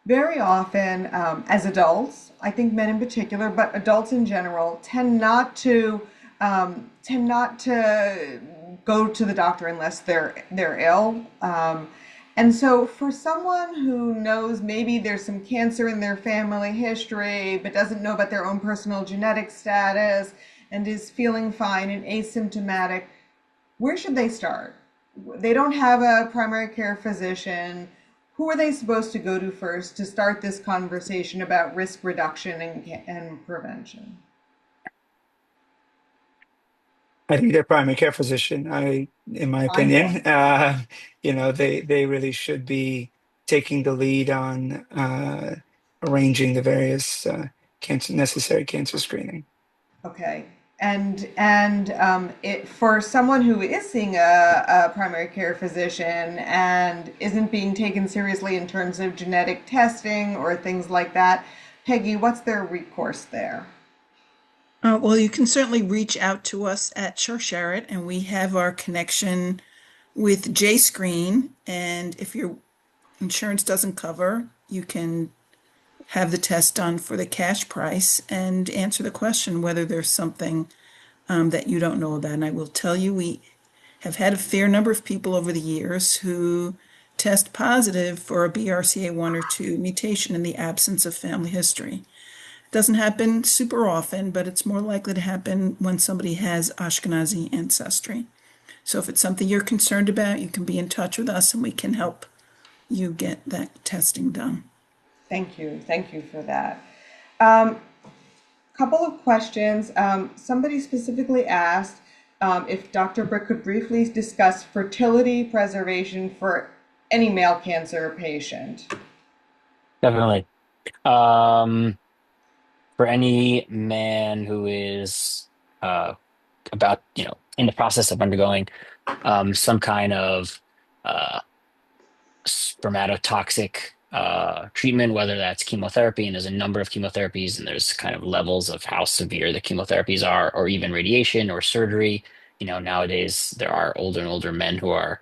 A: very often as adults, I think men in particular, but adults in general, tend not to go to the doctor unless they're ill. And so, for someone who knows maybe there's some cancer in their family history, but doesn't know about their own personal genetic status and is feeling fine and asymptomatic, where should they start? They don't have a primary care physician. Who are they supposed to go to first to start this conversation about risk reduction and prevention?
E: I think their primary care physician, in my
A: Find
E: opinion,
A: one.
E: they really should be taking the lead on arranging the various necessary cancer screening.
A: Okay. And it for someone who is seeing a primary care physician and isn't being taken seriously in terms of genetic testing or things like that, Peggy, what's their recourse there?
C: Well, you can certainly reach out to us at Sharsheret, and we have our connection with JScreen. And if your insurance doesn't cover, you can have the test done for the cash price and answer the question whether there's something that you don't know about. And I will tell you, we have had a fair number of people over the years who test positive for a BRCA1 or 2 mutation in the absence of family history. It doesn't happen super often, but it's more likely to happen when somebody has Ashkenazi ancestry. So if it's something you're concerned about, you can be in touch with us and we can help you get that testing done.
A: Thank you. Thank you for that. Um, Couple of questions. Somebody specifically asked if Dr. Bryk could briefly discuss fertility preservation for any male cancer patient.
D: Definitely. Um, for any man who is uh, about, in the process of undergoing some kind of uh, spermatotoxic treatment, whether that's chemotherapy, and there's a number of chemotherapies, and there's kind of levels of how severe the chemotherapies are, or even radiation or surgery. Nowadays there are older and older men who are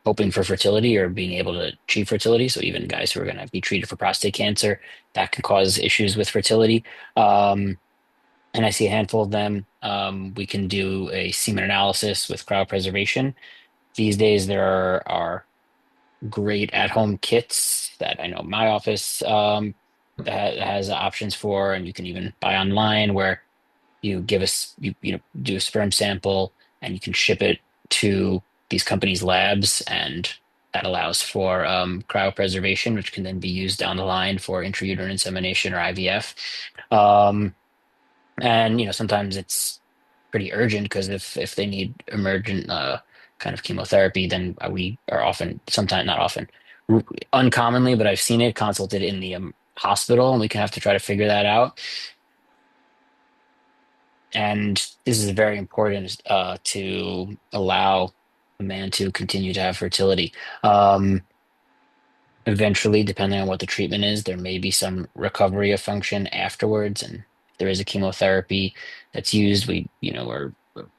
D: hoping for fertility or being able to achieve fertility. So even guys who are going to be treated for prostate cancer, that can cause issues with fertility. And I see a handful of them. We can do a semen analysis with cryopreservation. These days, there are great at-home kits that I know my office that has options for, and you can even buy online where you give us you do a sperm sample and you can ship it to these companies' labs, and that allows for cryopreservation, which can then be used down the line for intrauterine insemination or IVF. And sometimes it's pretty urgent because if they need emergent kind of chemotherapy, then we are often, sometimes not often, r- uncommonly, but I've seen it consulted in the hospital, and we can have to try to figure that out. And this is very important to allow a man to continue to have fertility. Eventually, depending on what the treatment is, there may be some recovery of function afterwards. And if there is a chemotherapy that's used, we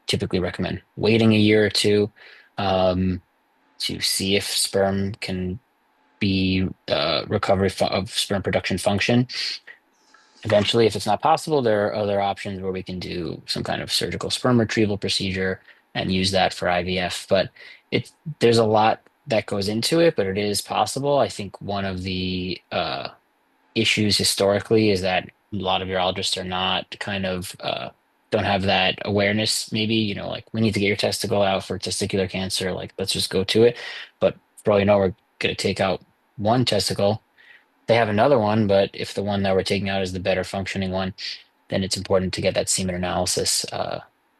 D: typically recommend waiting a year or two um, to see if sperm can be recovery of sperm production function. Eventually, if it's not possible, there are other options where we can do some kind of surgical sperm retrieval procedure and use that for IVF. But it there's a lot that goes into it, but it is possible. I think one of the issues historically is that a lot of urologists are not kind of don't have that awareness, maybe, like we need to get your testicle out for testicular cancer, like let's just go to it. But for all you know, we're going to take out one testicle. They have another one, but if the one that we're taking out is the better functioning one, then it's important to get that semen analysis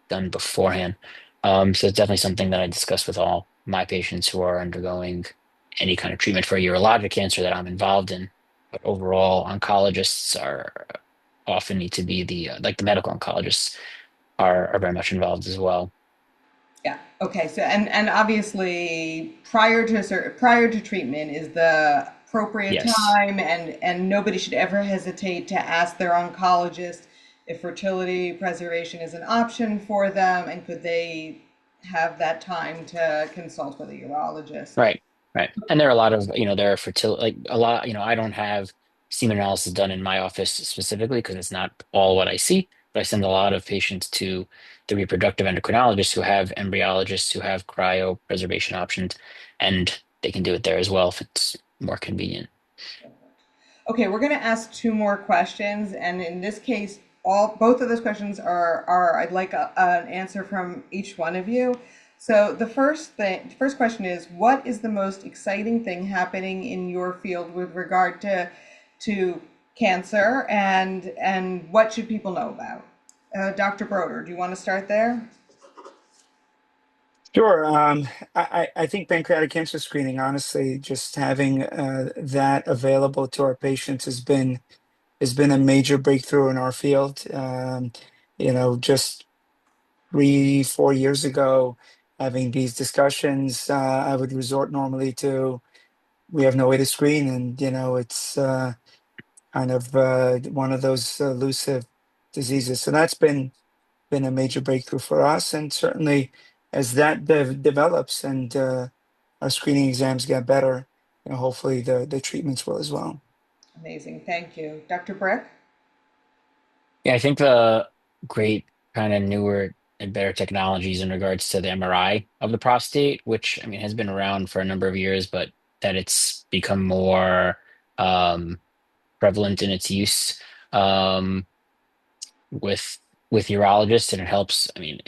D: done beforehand. So it's definitely something that I discuss with all my patients who are undergoing any kind of treatment for urologic cancer that I'm involved in. But overall, oncologists are often need to be like the medical oncologists are very much involved as well.
A: Yeah. Okay. So and obviously prior to treatment is the appropriate
D: Yes.
A: time, and nobody should ever hesitate to ask their oncologist if fertility preservation is an option for them, and could they have that time to consult with a urologist.
D: Right, right. And there are a lot of, there are fertility, like a lot, I don't have semen analysis done in my office specifically because it's not all what I see, but I send a lot of patients to the reproductive endocrinologists who have embryologists who have cryopreservation options, and they can do it there as well if it's more convenient.
A: Okay, we're going to ask two more questions, and in this case, both of those questions are I'd like an answer from each one of you. So the first question is, what is the most exciting thing happening in your field with regard to cancer, and what should people know about? Dr. Broder, do you want to start there?
E: Sure. I think pancreatic cancer screening, honestly, just having that available to our patients has been a major breakthrough in our field. Just 3, 4 years ago, having these discussions, I would resort normally to we have no way to screen, and it's kind of one of those elusive diseases. So that's been a major breakthrough for us, and certainly as that develops and our screening exams get better, hopefully the treatments will as well.
A: Amazing, thank you. Dr. Brick?
D: Yeah, I think the great kind of newer and better technologies in regards to the MRI of the prostate, which I mean has been around for a number of years, but that it's become more um, prevalent in its use with urologists, and it helps. I mean,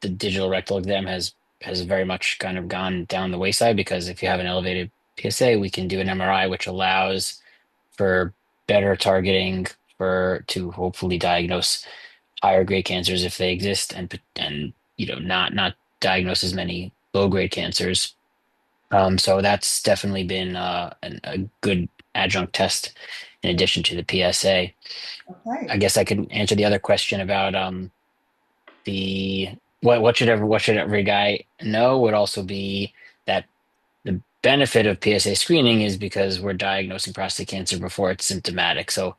D: the digital rectal exam has very much kind of gone down the wayside because if you have an elevated PSA, we can do an MRI, which allows for better targeting for to hopefully diagnose higher grade cancers if they exist, and not diagnose as many low grade cancers. So that's definitely been a good adjunct test in addition to the PSA.
A: Okay.
D: I guess I could answer the other question about the what should every guy know would also be that the benefit of PSA screening is because we're diagnosing prostate cancer before it's symptomatic. So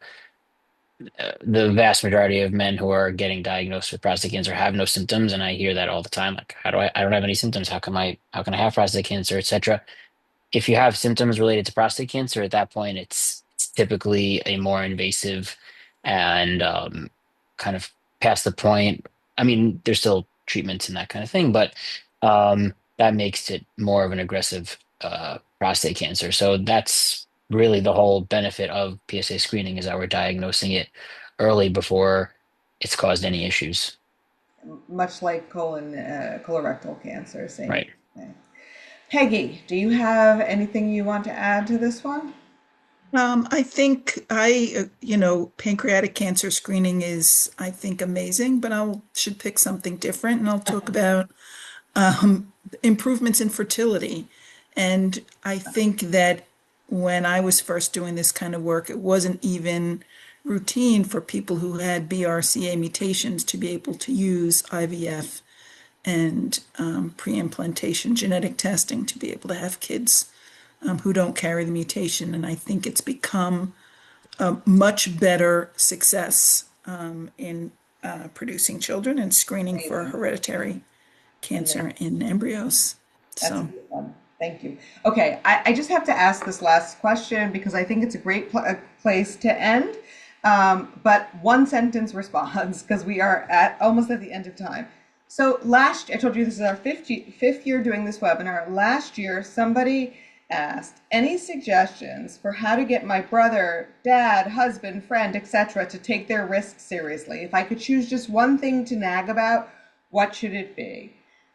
D: the vast majority of men who are getting diagnosed with prostate cancer have no symptoms, and I hear that all the time. Like, I don't have any symptoms. How can I have prostate cancer, etc. If you have symptoms related to prostate cancer, at that point, it's typically a more invasive and kind of past the point. I mean, there's still treatments and that kind of thing, but that makes it more of an aggressive prostate cancer. So that's really the whole benefit of PSA screening is that we're diagnosing it early before it's caused any issues.
A: Much like colorectal cancer, same
D: Right.
A: thing. Peggy, do you have anything you want to add to this one?
C: I think pancreatic cancer screening is, I think, amazing, but I should pick something different, and I'll talk about improvements in fertility. And I think that when I was first doing this kind of work, it wasn't even routine for people who had BRCA mutations to be able to use IVF and pre-implantation genetic testing to be able to have kids who don't carry the mutation. And I think it's become a much better success in producing children and screening for
A: Amazing.
C: hereditary
A: Yeah,
C: cancer in embryos.
A: that's a
C: So,
A: good one. Thank you. Okay, I just have to ask this last question because I think it's a great place to end. But one sentence response because we are almost at the end of time. So I told you this is our fifth year doing this webinar. Last year, somebody asked, any suggestions for how to get my brother, dad, husband, friend, etc. to take their risks seriously? If I could choose just one thing to nag about, what should it be?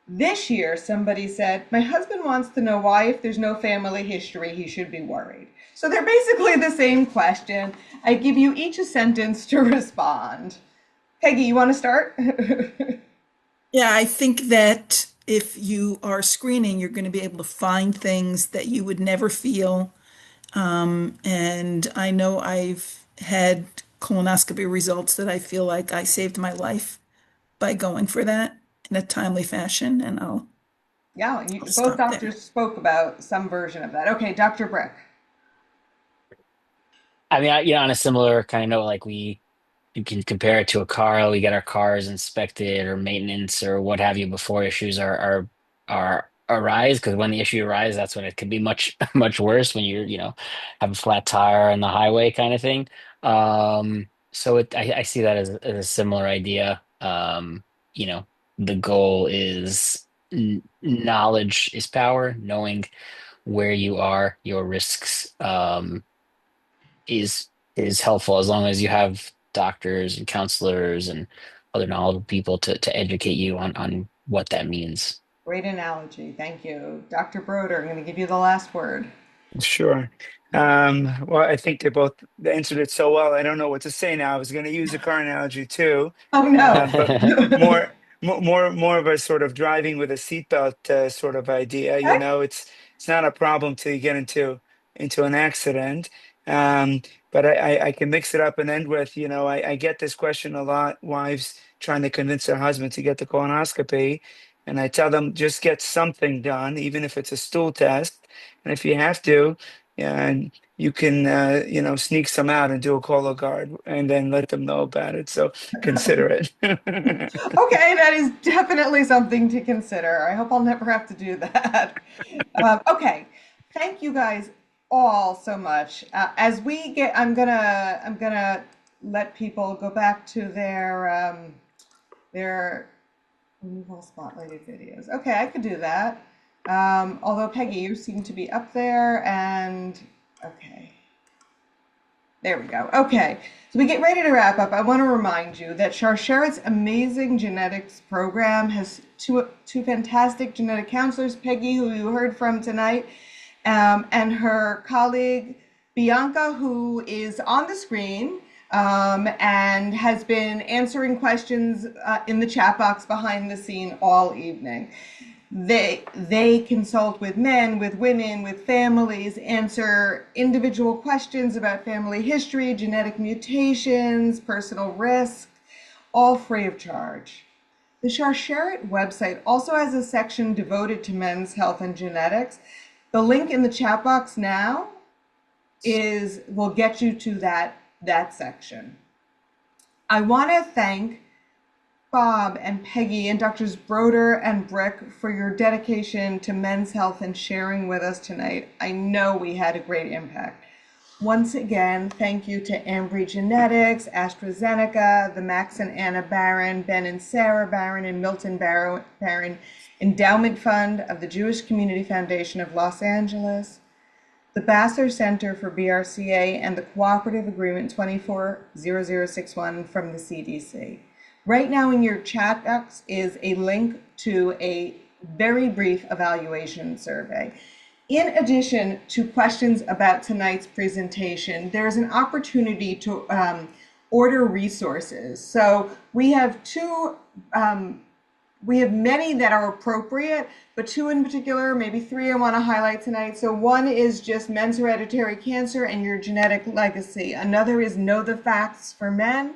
A: This year, somebody said, my husband wants to know why, if there's no family history, he should be worried. So they're basically the same question. I give you each a sentence to respond. Peggy, you want to start?
C: Yeah, I think that if you are screening, you're going to be able to find things that you would never feel. And I know I've had colonoscopy results that I feel like I saved my life by going for that in a timely fashion, and
A: Yeah,
C: I'll
A: both
C: stop there.
A: doctors spoke about some version of that. Okay, Dr. Bryk.
D: I mean, on a similar kind of note, like you can compare it to a car. We get our cars inspected or maintenance or what have you before issues are arise. Because when the issue arises, that's when it can be much much worse when have a flat tire on the highway kind of thing. So I see that as a similar idea. The goal is knowledge is power. Knowing where you are, your risks. Is is helpful as long as you have doctors and counselors and other knowledgeable people to educate you on what that means.
A: Great analogy. Thank you. Dr. Broder, I'm going to give you the last word.
E: Sure. Well, I think they answered it so well. I don't know what to say now. I was going to use a car analogy too,
A: Oh, no.
E: but more of a sort of driving with a seatbelt sort of idea.
A: Okay.
E: It's not a problem till you get into an accident. Um, but I can mix it up and end with, I get this question a lot. Wives trying to convince their husband to get the colonoscopy, and I tell them just get something done, even if it's a stool test. And if you have to, yeah, and you can, sneak some out and do a Cologuard and then let them know about it. So consider it.
A: Okay, that is definitely something to consider. I hope I'll never have to do that. Okay, thank you guys all so much. As we get, I'm gonna let people go back to their remove all spotlighted videos. Okay, I could do that. Although Peggy, you seem to be up there, and okay. There we go. Okay, so we get ready to wrap up. I want to remind you that Sharsheret's amazing genetics program has two fantastic genetic counselors, Peggy, who you heard from tonight, and her colleague Bianca, who is on the screen and has been answering questions in the chat box behind the scene all evening. They consult with men, with women, with families, answer individual questions about family history, genetic mutations, personal risk, all free of charge. The Sharsheret website also has a section devoted to men's health and genetics. The link in the chat box now will get you to that section. I want to thank Bob and Peggy and Doctors Broder and Bryk for your dedication to men's health and sharing with us tonight. I know we had a great impact. Once again, thank you to Ambry Genetics, AstraZeneca, the Max and Anna Baran, Ben and Sarah Baran, and Milton Baran, Endowment Fund of the Jewish Community Foundation of Los Angeles, the Vassar Center for BRCA, and the Cooperative Agreement 240061 from the CDC. Right now in your chat box is a link to a very brief evaluation survey. In addition to questions about tonight's presentation, there's an opportunity to order resources. So we have many that are appropriate, but two in particular, maybe three I want to highlight tonight. So one is just men's hereditary cancer and your genetic legacy. Another is Know the Facts for Men,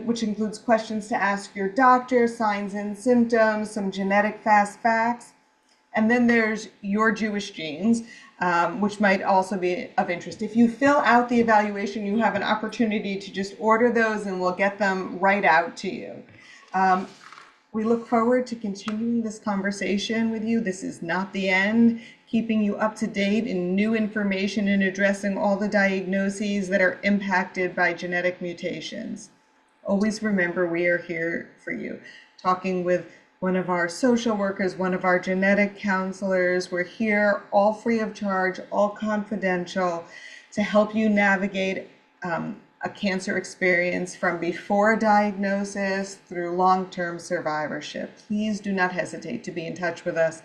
A: which includes questions to ask your doctor, signs and symptoms, some genetic fast facts. And then there's Your Jewish Genes, which might also be of interest. If you fill out the evaluation, you have an opportunity to just order those and we'll get them right out to you. We look forward to continuing this conversation with you. This is not the end, keeping you up to date in new information and addressing all the diagnoses that are impacted by genetic mutations. Always remember we are here for you, talking with one of our social workers, one of our genetic counselors. We're here all free of charge, all confidential, to help you navigate a cancer experience from before diagnosis through long-term survivorship. Please do not hesitate to be in touch with us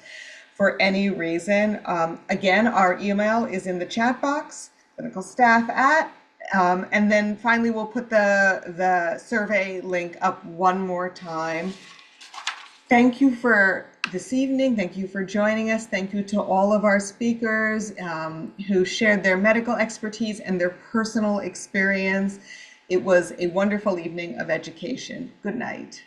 A: for any reason. Again, our email is in the chat box, clinicalstaff@, and then finally we'll put the survey link up one more time. Thank you for this evening. Thank you for joining us. Thank you to all of our speakers who shared their medical expertise and their personal experience. It was a wonderful evening of education. Good night.